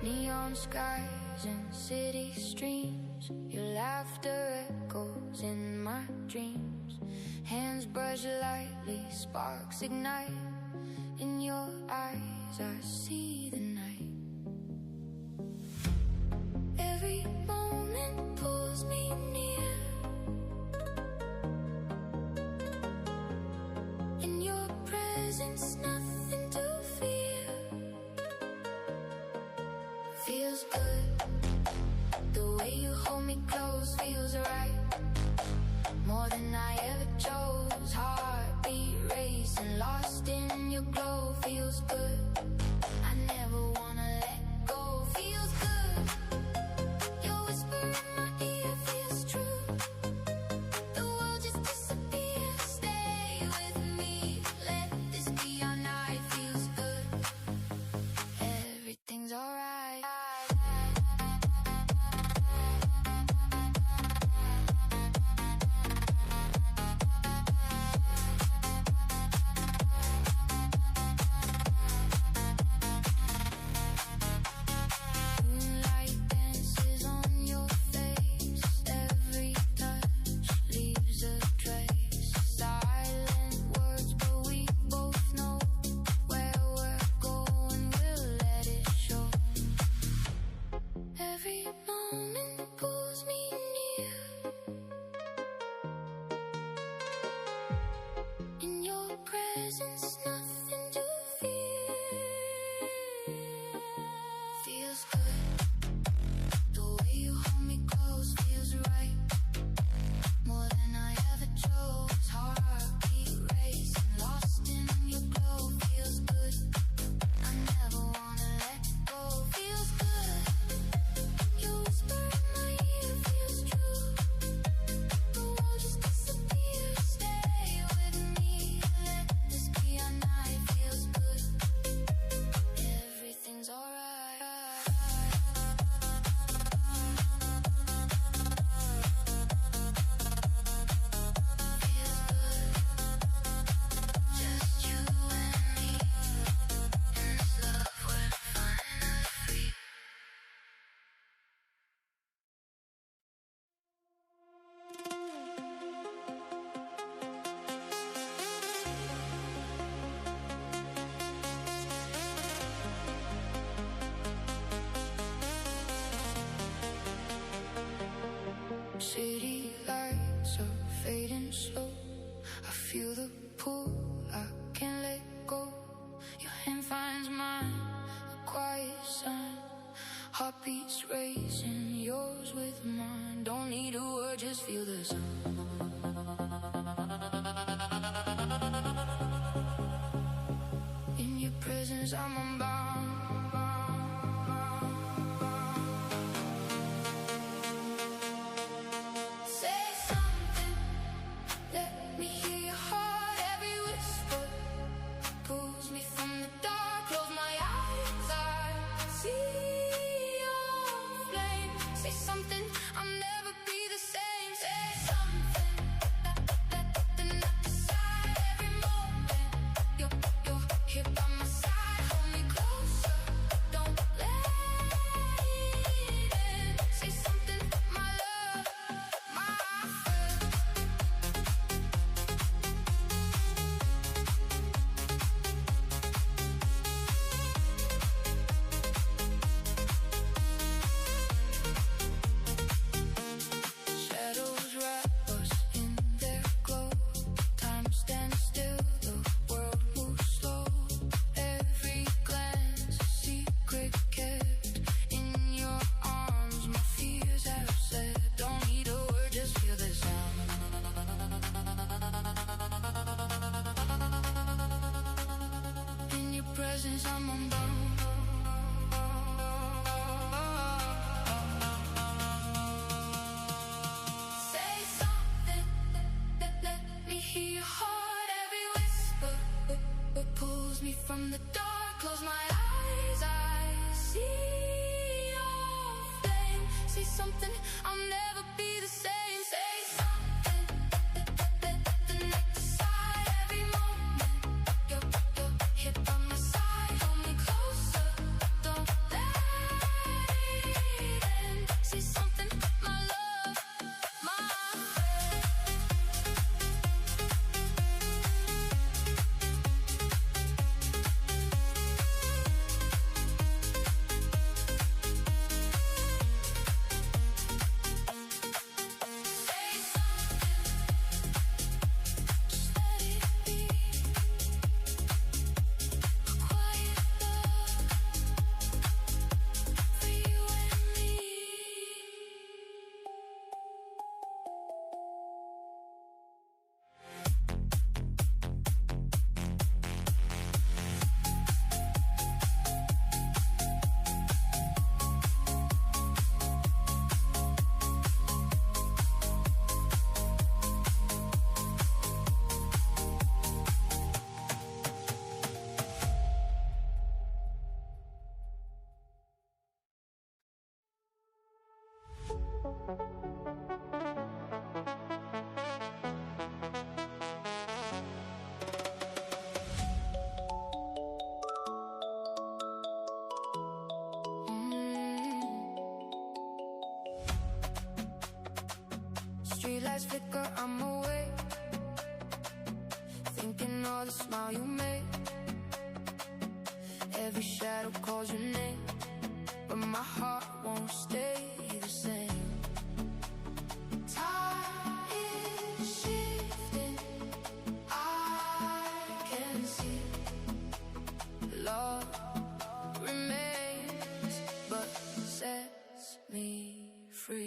Neon skies and city streams, your laughter echoes in my dreams. Hands brush lightly, sparks ignite. In your eyes I see the night. Every moment pulls me near. In your presence, nothing to fear. Feels good. The way you hold me close feels right. More than I ever chose. Heartbeat racing, lost in your glow. Feels good. I never wanna let go. Feels good. Your whisper in my ear feels true. The world just disappears. Stay with me. Let this be our night. Feels good. Everything's alright. Moonlight dances on your face. Every touch leaves a trace. Silent words, but we both know where we're going. We'll let it show. Every moment pulls me near. In your presence, nothing to fear. Feels good. The way you hold me close feels right. More than I ever chose. Heartbeat racing, lost in your glow. Feels good. I never wanna let go. Feels good. Your whisper in my ear feels true. The world just disappears. Stay with me. Let this be our night. Feels good. Everything's alright. Feels good. Just you and me. In this love we're finally free. City lights are fading slow. I feel the pull, I can't let go. Your hand finds mine, a quiet sign. Heartbeats racing, yours with mine. Don't need a word, just feel the sound. In your presence, I'm unbound. Say something, let me hear your heart. Every whisper pulls me from the dark. Close my eyes, I see your flame. Say something, I'll never be the same. Say something, let the night decide. Every moment, you're here by my side. Hold me closer, don't let it end. Say something, my love, my friend. Shadows wrap us in their glow. Time stands still, the world moves slow. Every glance a secret kept. In your arms, my fears have said. Don't need a word, just feel the sound. In your presence, I'm unbound. Say something, let me hear your heart. Every whisper pulls me from the dark. Close my eyes, I see your flame. Say something, I'll never be the same. Say something, let the night decide. Every moment, you're here by my side. Hold me closer, don't let lights flicker, I'm awake, thinking of the smile you made. Every shadow calls your name, but my heart won't stay the same. Time is shifting, I can see. Love remains, but sets me free.